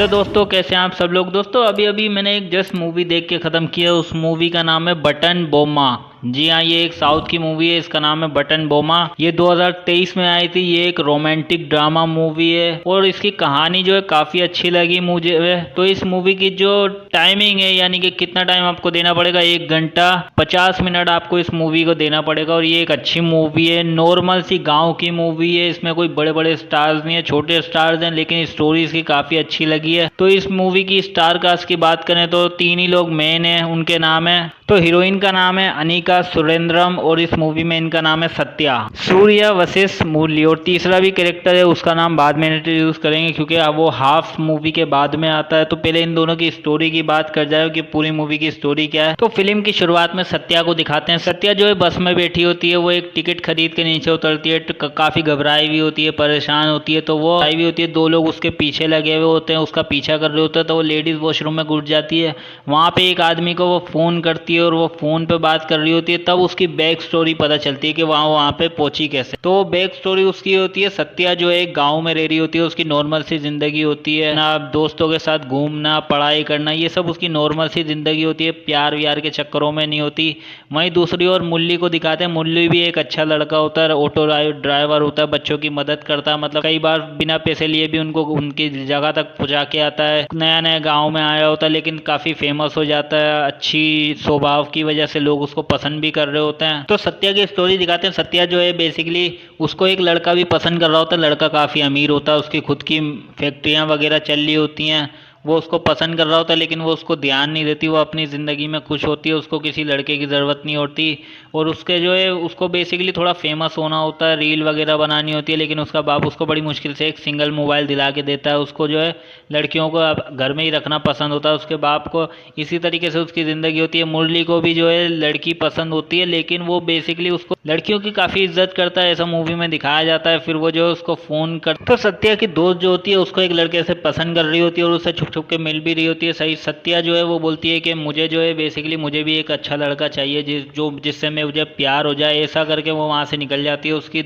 Hello दोस्तों, कैसे हैं आप सब लोग। दोस्तों अभी अभी मैंने एक जस्ट मूवी देख के ख़त्म किया। उस मूवी का नाम है बटन बोमा। जी हाँ, ये एक साउथ की मूवी है, इसका नाम है बटन बोमा। ये 2023 में आई थी। ये एक रोमांटिक ड्रामा मूवी है और इसकी कहानी जो है काफ़ी अच्छी लगी मुझे। तो इस मूवी की जो टाइमिंग है, यानी कि कितना टाइम आपको देना पड़ेगा, 1 घंटा 50 मिनट आपको इस मूवी को देना पड़ेगा। और ये एक अच्छी मूवी है, नॉर्मल सी गाँव की मूवी है। इसमें कोई बड़े बड़े स्टार्स नहीं है, छोटे स्टार्स हैं, लेकिन स्टोरी इसकी काफ़ी अच्छी लगी है। तो इस मूवी की स्टार कास्ट की बात करें तो 3 ही लोग मेन हैं, उनके नाम है। तो हीरोइन का नाम है अनिका सुरेंद्रम और इस मूवी में इनका नाम है सत्या सूर्य वशिष्ठ मुरली। और तीसरा भी कैरेक्टर है, उसका नाम बाद में इंट्रोड्यूस करेंगे क्योंकि अब वो हाफ मूवी के बाद में आता है। तो पहले इन दोनों की स्टोरी की बात कर जाए कि पूरी मूवी की स्टोरी क्या है। तो फिल्म की शुरुआत में सत्या को दिखाते हैं। सत्या जो है बस में बैठी होती है, वो एक टिकट खरीद के नीचे उतरती है। काफी घबराई हुई होती है, परेशान होती है। तो वो आई हुई होती है, 2 लोग उसके पीछे लगे हुए होते हैं, उसका पीछा कर रहे होते हैं। तो वो लेडीज वॉशरूम में घुस जाती है। वहां पे एक आदमी को वो फोन करती है और वो फोन पे बात कर रही होती है। तब उसकी बैक स्टोरी पता चलती है कि वहां पे पहुंची कैसे। तो बैक स्टोरी उसकी होती है, सत्या जो है एक गाँव में रह रही होती है, उसकी नॉर्मल सी जिंदगी होती है ना, दोस्तों के साथ घूमना, पढ़ाई करना, ये सब उसकी नॉर्मल सी जिंदगी होती है, प्यार व्यार के चक्करों में नहीं होती। वहीं दूसरी ओर मुरली को दिखाते हैं। मुरली भी एक अच्छा लड़का होता है, ऑटो ड्राइवर होता है, बच्चों की मदद करता है। मतलब कई बार बिना पैसे लिए भी उनको उनकी जगह तक पहुंचा के आता है। नया नया गांव में आया होता है, लेकिन काफी फेमस हो जाता है। अच्छी स्वभाव की वजह से लोग उसको पसंद भी कर रहे होते हैं। तो सत्या की स्टोरी दिखाते हैं। सत्या जो है बेसिकली उसको एक लड़का भी पसंद कर रहा होता है। लड़का काफी अमीर होता है, उसकी खुद की फैक्ट्रियां वगैरह चल रही होती हैं। वो उसको पसंद कर रहा होता है, लेकिन वो उसको ध्यान नहीं देती। वो अपनी ज़िंदगी में खुश होती है, उसको किसी लड़के की ज़रूरत नहीं होती। और उसके जो है उसको बेसिकली थोड़ा फेमस होना होता है, रील वगैरह बनानी होती है। लेकिन उसका बाप उसको बड़ी मुश्किल से एक सिंगल मोबाइल दिला के देता है। उसको जो है लड़कियों को अब घर में ही रखना पसंद होता है उसके बाप को। इसी तरीके से उसकी ज़िंदगी होती है। मुरली को भी जो है लड़की पसंद होती है, लेकिन वो बेसिकली उसको लड़कियों की काफ़ी इज्जत करता है, ऐसा मूवी में दिखाया जाता है। फिर वो जो है उसको फ़ोन कर, तो सत्या की दोस्त जो होती है उसको एक लड़के से पसंद कर रही होती है और उससे छुप छुप के मिल भी रही होती है। सही सत्या जो है वो बोलती है कि मुझे जो है बेसिकली मुझे भी एक अच्छा लड़का चाहिए जिससे मैं मुझे प्यार हो जाए। ऐसा करके वो वहाँ से निकल जाती है। उसकी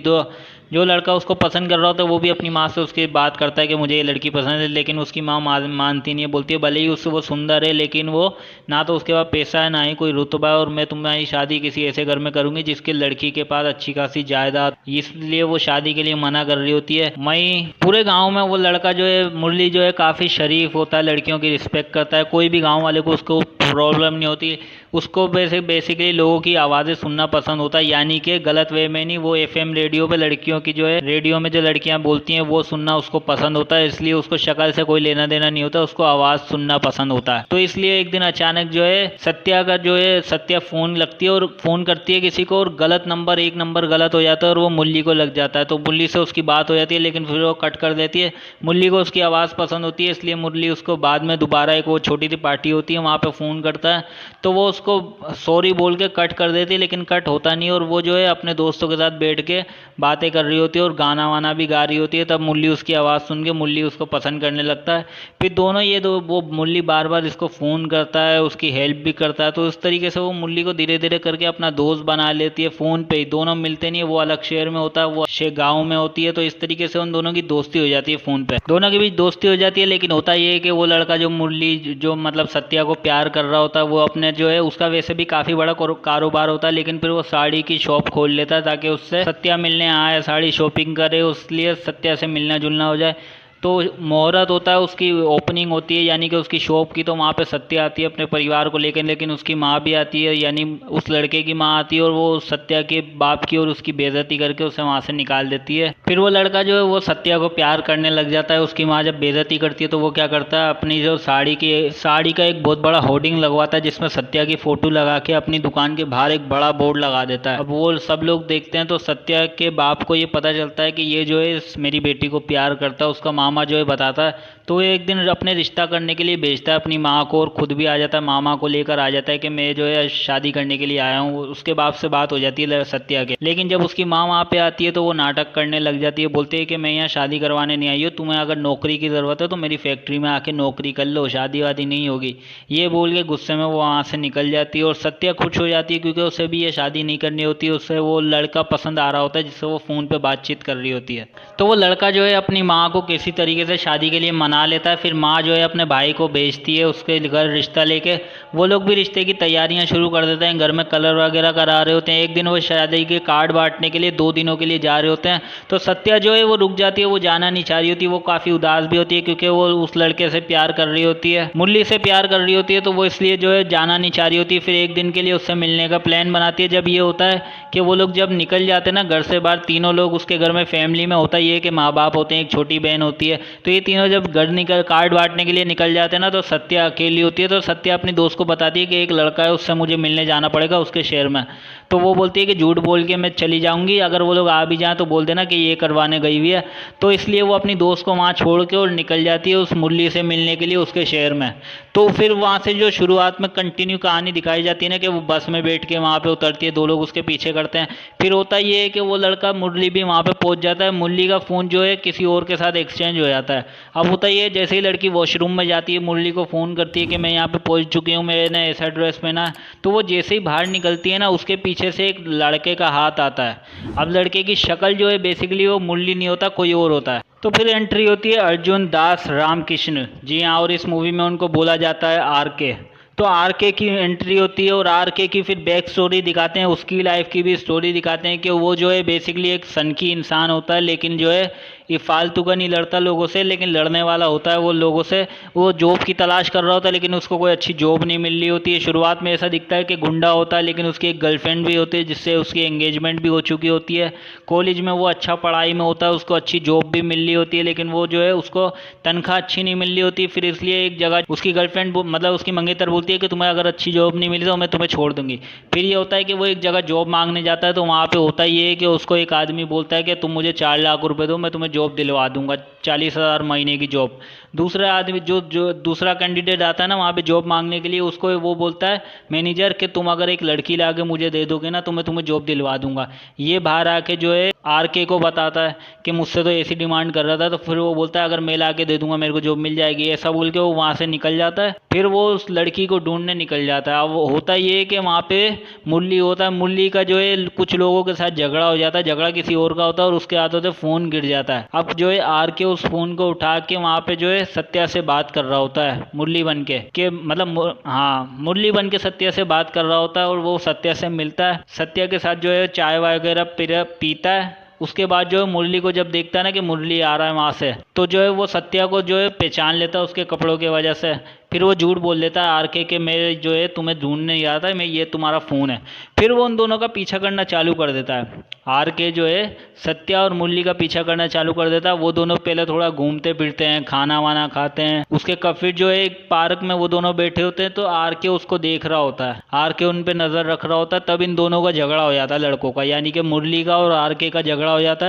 जो लड़का उसको पसंद कर रहा होता है वो भी अपनी माँ से उसकी बात करता है कि मुझे ये लड़की पसंद है, लेकिन उसकी माँ मानती नहीं है। बोलती है भले ही उससे वो सुंदर है, लेकिन वो ना तो उसके पास पैसा है, ना ही कोई रुतबा है, और मैं तुम्हारी शादी किसी ऐसे घर में करूंगी जिसके लड़की के पास अच्छी खासी जायदाद, इसलिए वो शादी के लिए मना कर रही होती है। मई पूरे गाँव में वो लड़का जो है मुरली जो है काफ़ी शरीफ होता है, लड़कियों की रिस्पेक्ट करता है। कोई भी गाँव वाले को उसको प्रॉब्लम नहीं होती। उसको बेसिकली लोगों की आवाज़ें सुनना पसंद होता है, यानी कि गलत वे में नहीं। वो एफएम रेडियो पे लड़कियों की जो है रेडियो में जो लड़कियां बोलती हैं वो सुनना उसको पसंद होता है। इसलिए उसको शक्ल से कोई लेना देना नहीं होता, उसको आवाज़ सुनना पसंद होता है। तो इसलिए एक दिन अचानक जो है सत्या फ़ोन लगती है और फ़ोन करती है किसी को, और गलत नंबर, एक नंबर गलत हो जाता है और वो मुरली को लग जाता है। तो मुरली से उसकी बात हो जाती है, लेकिन फिर वो कट कर देती है। मुरली को उसकी आवाज़ पसंद होती है, इसलिए मुरली उसको बाद में दोबारा एक वो छोटी सी पार्टी होती है वहाँ पे फ़ोन करता है। तो वो उसको सॉरी बोल के कट कर देती है, लेकिन कट होता नहीं। और वो जो है अपने दोस्तों के साथ बैठ के बातें कर रही होती है और गाना वाना भी गा रही होती है। तब मुरली उसकी आवाज़ सुन के मुरली उसको पसंद करने लगता है। फिर दोनों वो मुरली बार बार इसको फ़ोन करता है, उसकी हेल्प भी करता है। तो इस तरीके से वो मुरली को धीरे धीरे करके अपना दोस्त बना लेती है। फ़ोन पे ही दोनों मिलते नहीं है, वो अलग शहर में होता है, वो गाँव में होती है। तो इस तरीके से उन दोनों की दोस्ती हो जाती है, फ़ोन पे दोनों के बीच दोस्ती हो जाती है। लेकिन होता ये है कि वो लड़का जो मुरली जो मतलब सत्या को प्यार कर रहा होता है, वो अपने जो है उसका वैसे भी काफ़ी बड़ा कारोबार होता है, लेकिन फिर वो साड़ी की शॉप खोल लेता है ताकि उससे सत्या मिलने आए, साड़ी शॉपिंग करे, उसलिए सत्या से मिलना जुलना हो जाए। तो मुहूर्त होता है, उसकी ओपनिंग होती है यानी कि उसकी शॉप की। तो वहाँ पे सत्या आती है अपने परिवार को लेकर, लेकिन उसकी माँ भी आती है, यानी उस लड़के की माँ आती है, और वो सत्या के बाप की और उसकी बेइज्जती करके उसे वहाँ से निकाल देती है। फिर वो लड़का जो है वो सत्या को प्यार करने लग जाता है। उसकी माँ जब बेइज्जती करती है तो वो क्या करता है, अपनी जो साड़ी का एक बहुत बड़ा होर्डिंग लगवाता है जिसमें सत्या की फोटो लगा के अपनी दुकान के बाहर एक बड़ा बोर्ड लगा देता है। अब वो सब लोग देखते हैं तो सत्या के बाप को ये पता चलता है कि ये जो है मेरी बेटी को प्यार करता है। उसका मामा जो है बताता है। तो ये एक दिन अपने रिश्ता करने के लिए भेजता है अपनी माँ को, और खुद भी आ जाता है, मामा को लेकर आ जाता है कि मैं जो है शादी करने के लिए आया हूँ। उसके बाप से बात हो जाती है सत्या के, लेकिन जब उसकी माँ वहाँ पे आती है तो वो नाटक करने लग जाती है। बोलते हैं कि मैं यहाँ शादी करवाने नहीं आई हूँ, तुम्हें अगर नौकरी की ज़रूरत है तो मेरी फैक्ट्री में आके नौकरी कर लो, शादी वादी नहीं होगी। ये बोल के गुस्से में वो वहाँ से निकल जाती है। और सत्या खुश हो जाती है क्योंकि उसे भी ये शादी नहीं करनी होती, उससे वो लड़का पसंद आ रहा होता है जिससे वो फ़ोन पर बातचीत कर रही होती है। तो वो लड़का जो है अपनी माँ को किसी तरीके से शादी के लिए मना लेता है। फिर माँ जो है अपने भाई को भेजती है उसके घर रिश्ता लेके। वो लोग भी रिश्ते की तैयारियां शुरू कर देते हैं, घर में कलर वगैरह करा रहे होते हैं। एक दिन वो शादी के कार्ड बांटने के लिए 2 दिनों के लिए जा रहे होते हैं, तो सत्या जो है वो रुक जाती है, वो जाना नहीं चाह रही होती। वो काफ़ी उदास भी होती है क्योंकि वो उस लड़के से प्यार कर रही होती है, मुरली से प्यार कर रही होती है, तो वो इसलिए जो है जाना नहीं चाह रही होती। फिर एक दिन के लिए उससे मिलने का प्लान बनाती है। जब ये होता है कि वो लोग जब निकल जाते हैं ना घर से बाहर, तीनों लोग उसके घर में, फैमिली में होता ही है कि माँ बाप होते हैं, एक छोटी बहन होती है, तो ये तीनों जब घर निकल कार्ड बांटने के लिए निकल जाते हैं ना, तो सत्या अकेली होती है। तो सत्या अपनी दोस्त को बताती है कि एक लड़का है, उससे मुझे मिलने जाना पड़ेगा उसके शहर में। तो वो बोलती है कि झूठ बोल के मैं चली जाऊंगी, अगर वो लोग आ भी जाएं तो बोल देना कि ये करवाने गई हुई है। तो इसलिए वो अपनी दोस्त को वहाँ छोड़ के और निकल जाती है उस मुरली से मिलने के लिए उसके शहर में। तो फिर वहाँ से जो शुरुआत में कंटिन्यू कहानी दिखाई जाती है ना, कि वो बस में बैठ के वहाँ पे उतरती है, 2 लोग उसके पीछे करते हैं। फिर होता ये है कि वो लड़का मुरली भी वहाँ पे पहुँच जाता है। मुरली का फ़ोन जो है किसी और के साथ एक्सचेंज हो जाता है। अब होता ये है, जैसे ही लड़की वॉशरूम में जाती है, मुरली को फ़ोन करती है कि मैं यहाँ पे पहुँच चुकी हूँ, मैंने ऐसा ड्रेस पहना है। तो वो जैसे ही बाहर निकलती है ना, उसके पीछे से एक लड़के का हाथ आता है। अब लड़के की शक्ल जो है बेसिकली वो मुरली नहीं होता, कोई और होता है। तो फिर एंट्री होती है अर्जुन दास रामकृष्ण जी हाँ, और इस मूवी में उनको बोला जाता है RK। तो RK की एंट्री होती है और RK की फिर बैक स्टोरी दिखाते हैं, उसकी लाइफ की भी स्टोरी दिखाते हैं कि वो जो है बेसिकली एक सनकी इंसान होता है, लेकिन जो है ये फालतू का नहीं लड़ता लोगों से, लेकिन लड़ने वाला होता है वो लोगों से। वो जॉब की तलाश कर रहा होता है लेकिन उसको कोई अच्छी जॉब नहीं मिल रही होती है। शुरुआत में ऐसा दिखता है कि गुंडा होता है, लेकिन उसकी एक गर्लफ्रेंड भी होती है जिससे उसकी एंगेजमेंट भी हो चुकी होती है। कॉलेज में वो अच्छा पढ़ाई में होता है, उसको अच्छी जॉब भी मिल रही होती है, लेकिन वो जो है उसको तनख्वाह अच्छी नहीं मिल रही होती। फिर इसलिए एक जगह उसकी गर्लफ्रेंड मतलब उसकी मंगेतर बोलती है कि तुम्हें अगर अच्छी जॉब नहीं मिली तो मैं तुम्हें छोड़ दूंगी। फिर ये होता है कि वो एक जगह जॉब मांगने जाता है, तो वहाँ पे होता ये है कि उसको एक आदमी बोलता है कि तुम मुझे 4 लाख रुपए दो, मैं तुम्हें जॉब दिलवा दूंगा, 40,000 महीने की जॉब। दूसरा आदमी जो दूसरा कैंडिडेट आता है ना वहाँ पे जॉब मांगने के लिए, उसको वो बोलता है मैनेजर कि तुम अगर एक लड़की ला के मुझे दे दोगे ना तो मैं तुम्हें जॉब दिलवा दूंगा। ये बाहर आके जो है RK को बताता है कि मुझसे तो ऐसी डिमांड कर रहा था, तो फिर वो बोलता है अगर मैं ला के दे दूंगा मेरे को जॉब मिल जाएगी, ऐसा बोल के वो वहाँ से निकल जाता है। फिर वो उस लड़की को ढूंढने निकल जाता है। अब होता ये है कि वहाँ पे मुरली होता है, मुरली का जो है कुछ लोगों के साथ झगड़ा हो जाता है, झगड़ा किसी और का होता है और उसके हाथों से फ़ोन गिर जाता है। अब जो है RK उस फ़ोन को उठा के वहाँ पे जो है सत्या से बात कर रहा होता है, मुरली बन के मतलब हाँ मुरली बन के सत्या से बात कर रहा होता है, और वो सत्या से मिलता है, सत्या के साथ जो है चाय वगैरह पीता है। उसके बाद जो है मुरली को जब देखता है ना कि मुरली आ रहा है वहाँ से, तो जो है वो सत्या को जो है पहचान लेता है उसके कपड़ों की वजह से। फिर वो झूठ बोल देता है RK के मेरे जो है तुम्हें ढूंढने नहीं आता है, मैं ये तुम्हारा फ़ोन है। फिर वो उन दोनों का पीछा करना चालू कर देता है, RK जो है सत्या और मुरली का पीछा करना चालू कर देता है। वो दोनों पहले थोड़ा घूमते फिरते हैं, खाना वाना खाते हैं, उसके फिर जो है एक पार्क में वो दोनों बैठे होते हैं, तो RK उसको देख रहा होता है, RK उन पे नज़र रख रहा होता है। तब इन दोनों का झगड़ा हो जाता है लड़कों का, यानी कि मुरली का और RK का झगड़ा हो जाता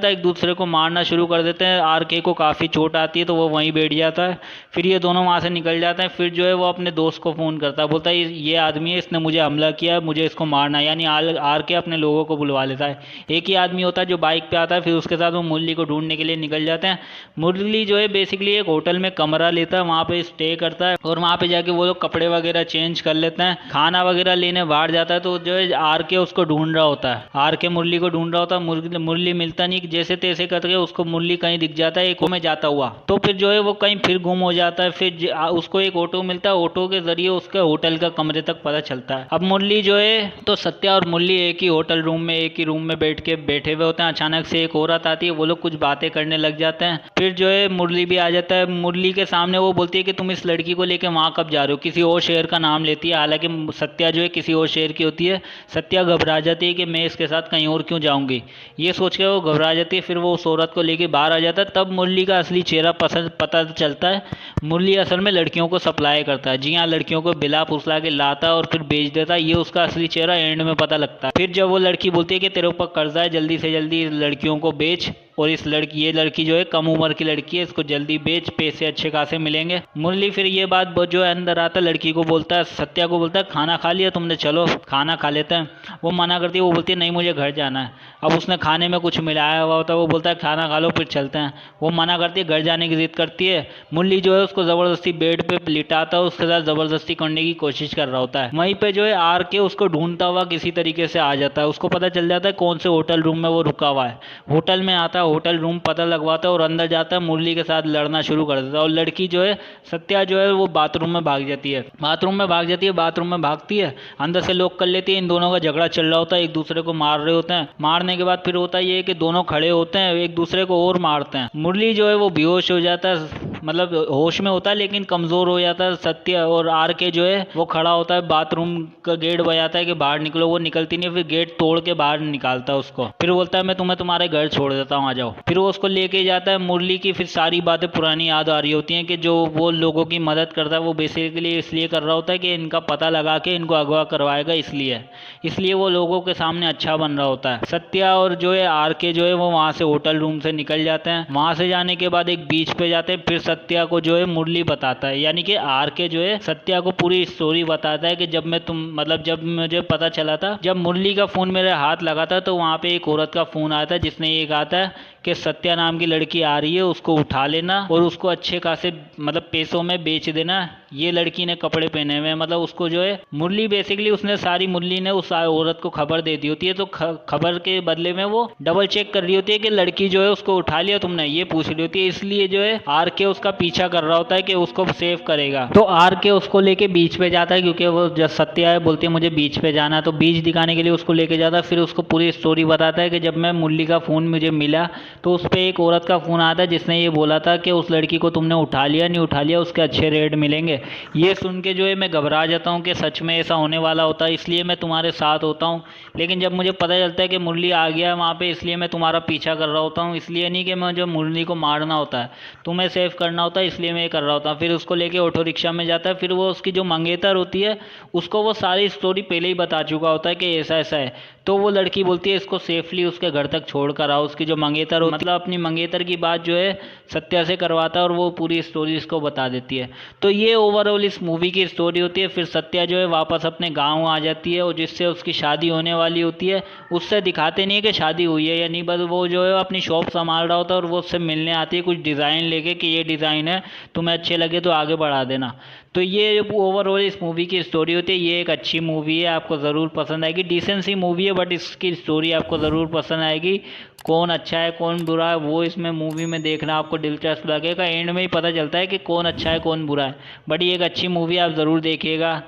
है। एक दूसरे को मारना शुरू कर देते हैं। RK को काफ़ी चोट आती है तो वो वहीं बैठ जाता है। फिर ये दोनों वहाँ से निकल जाते हैं। फिर जो है वो अपने दोस्त को फ़ोन करता है, बोलता है ये आदमी है, इसने मुझे हमला किया है, मुझे इसको मारना है। यानी RK अपने लोगों को बुलवा लेता है। एक ही आदमी होता है जो बाइक पे आता है, फिर उसके साथ वो मुरली को ढूंढने के लिए निकल जाते हैं। मुरली जो है बेसिकली एक होटल में कमरा लेता है, वहाँ पे स्टे करता है और वहाँ पे जाके वो लोग कपड़े वगैरह चेंज कर लेते हैं, खाना वगैरह लेने बाहर जाता है। तो जो है RK उसको ढूंढ रहा होता है, RK मुरली को ढूंढ रहा होता है। मुरली मिलता नहीं, जैसे तैसे करके उसको मुरली कहीं दिख जाता है एक में जाता हुआ। तो फिर जो है वो कहीं फिर गुम हो जाता है। फिर उसको एक ऑटो मिलता है, ऑटो के जरिए उसके होटल का कमरे तक पता चलता है। अब मुरली जो है तो सत्या और मुरली एक ही होटल रूम में एक ही रूम में बैठे हुए होते हैं। अचानक से एक औरत आती है, वो लोग कुछ बातें करने लग जाते हैं। फिर जो है मुरली भी आ जाता है। मुरली के सामने वो बोलती है कि तुम इस लड़की को लेके वहाँ कब जा रहे हो, किसी और शहर का नाम लेती है। हालांकि सत्या जो है किसी और शहर की होती है। सत्या घबरा जाती है कि मैं इसके साथ कहीं और क्यों जाऊंगी, ये सोच के वो घबरा जाती है। फिर वो उस औरत को लेके बाहर आ जाता है। तब मुरली का असली चेहरा पता चलता है। मुरली असल में लड़कियों को सप्लाई करता है, जी हाँ, लड़कियों को बिला फुसला के लाता है और फिर बेच देता है। ये उसका असली चेहरा एंड में पता लगता है। फिर जब वो लड़की बोलती है कि तेरे ऊपर कर्जा है, जल्दी से जल्दी लड़कियों को बेच, और ये लड़की जो है कम उम्र की लड़की है, इसको जल्दी बेच, पैसे अच्छे खासे मिलेंगे। मुरली फिर ये बात जो है अंदर आता लड़की को बोलता है, सत्या को बोलता है खाना खा लिया तुमने, चलो खाना खा लेते हैं। वो मना करती है, वो बोलती है नहीं मुझे घर जाना है। अब उसने खाने में कुछ मिलाया हुआ होता है, वो बोलता है खाना खा लो फिर चलते हैं। वो मना करती है, घर जाने की जिद करती है। मुरली जो है उसको ज़बरदस्ती बेड पे लिटाता है, उसके साथ ज़बरदस्ती करने की कोशिश कर रहा होता है। वहीं पे जो है आर के उसको ढूंढता हुआ किसी तरीके से आ जाता है। उसको पता चल जाता है कौन से होटल रूम में वो रुका हुआ है। होटल में आता है, होटल रूम पता लगवाता है और अंदर जाता है, मुरली के साथ लड़ना शुरू कर देता है। और लड़की जो है सत्या जो है वो बाथरूम में भाग जाती है, बाथरूम में भागती है, अंदर से लॉक कर लेती है। इन दोनों का झगड़ा चल रहा होता है, एक दूसरे को मार रहे होते हैं। मारने के बाद फिर होता ये है कि दोनों खड़े होते हैं, एक दूसरे को और मारते हैं। मुरली जो है वो बेहोश हो जाता है, मतलब होश में होता है लेकिन कमजोर हो जाता है। सत्य और आर के जो है वो खड़ा होता है, बाथरूम का गेट बजाता है कि बाहर निकलो, वो निकलती नहीं, फिर गेट तोड़ के बाहर निकालता है उसको। फिर बोलता है मैं तुम्हें तुम्हारे घर छोड़ देता हूँ, आ जाओ। फिर वो उसको लेके जाता है। मुरली की फिर सारी बातें पुरानी याद आ रही होती हैं कि जो वो लोगों की मदद करता है वो बेसिकली इसलिए कर रहा होता है कि इनका पता लगा के इनको अगवा करवाएगा, इसलिए वो लोगों के सामने अच्छा बन रहा होता है। सत्या और जो है आर के जो है वो वहाँ से होटल रूम से निकल जाते हैं। वहाँ से जाने के बाद एक बीच पे जाते हैं। फिर सत्या को जो है मुरली बताता है, यानी कि आर के जो है सत्या को पूरी स्टोरी बताता है कि जब मुझे पता चला था, जब मुरली का फ़ोन मेरे हाथ लगा था तो वहाँ पे एक औरत का फ़ोन आया था जिसने ये कहा था कि सत्या नाम की लड़की आ रही है, उसको उठा लेना और उसको अच्छे खासे मतलब पैसों में बेच देना। ये लड़की ने कपड़े पहने हुए हैं, मतलब उसको जो है मुरली बेसिकली मुरली ने उस औरत को खबर दे दी होती है। तो खबर के बदले में वो डबल चेक कर रही होती है कि लड़की जो है उसको उठा लिया तुमने, ये पूछ रही होती है। इसलिए जो है आर के उसका पीछा कर रहा होता है कि उसको सेव करेगा। तो आर के उसको लेके बीच पे जाता है, क्योंकि वो जब सत्या है बोलती है मुझे बीच पे जाना है, तो बीच दिखाने के लिए उसको लेके जाता है। फिर उसको पूरी स्टोरी बताता है कि जब मैं मुरली का फ़ोन मुझे मिला तो उस पर एक औरत का फ़ोन आया था जिसने ये बोला था कि उस लड़की को तुमने उठा लिया, नहीं उठा लिया, उसके अच्छे रेट मिलेंगे। ये सुन के जो है मैं घबरा जाता हूँ कि सच में ऐसा होने वाला होता है, इसलिए मैं तुम्हारे साथ होता हूँ। लेकिन जब मुझे पता चलता है कि मुरली आ गया है वहाँ पे, इसलिए मैं तुम्हारा पीछा कर रहा होता हूँ। इसलिए नहीं कि मुझे मुरली को मारना होता है, तुम्हें सेव करना होता है, इसलिए मैं ये कर रहा होता हूँ। फिर उसको लेके ऑटो रिक्शा में जाता है। फिर वो उसकी जो मंगेतर होती है उसको वो सारी स्टोरी पहले ही बता चुका होता है कि ऐसा ऐसा है। तो वो लड़की बोलती है इसको सेफली उसके घर तक छोड़ कर आओ। उसकी जो मंगेतर मतलब अपनी मंगेतर की बात जो है सत्या से करवाता है और वो पूरी स्टोरी इसको बता देती है। तो ये ओवरऑल इस मूवी की स्टोरी होती है। फिर सत्या जो है वापस अपने गांव आ जाती है और जिससे उसकी शादी होने वाली होती है उससे दिखाते नहीं है कि शादी हुई है या नहीं, बस वो जो है अपनी शॉप संभाल रहा होता है और वो उससे मिलने आती है कुछ डिज़ाइन लेके कि ये डिज़ाइन है, तुम्हें अच्छे लगे तो आगे बढ़ा देना। तो ये ओवरऑल इस मूवी की स्टोरी होती है। ये एक अच्छी मूवी है, आपको ज़रूर पसंद आएगी। डिसेंट सी मूवी है बट इसकी स्टोरी आपको ज़रूर पसंद आएगी। कौन अच्छा है कौन बुरा है वो इसमें मूवी में देखना आपको दिलचस्प लगेगा। एंड में ही पता चलता है कि कौन अच्छा है कौन बुरा है। बट ये एक अच्छी मूवी, आप ज़रूर देखिएगा।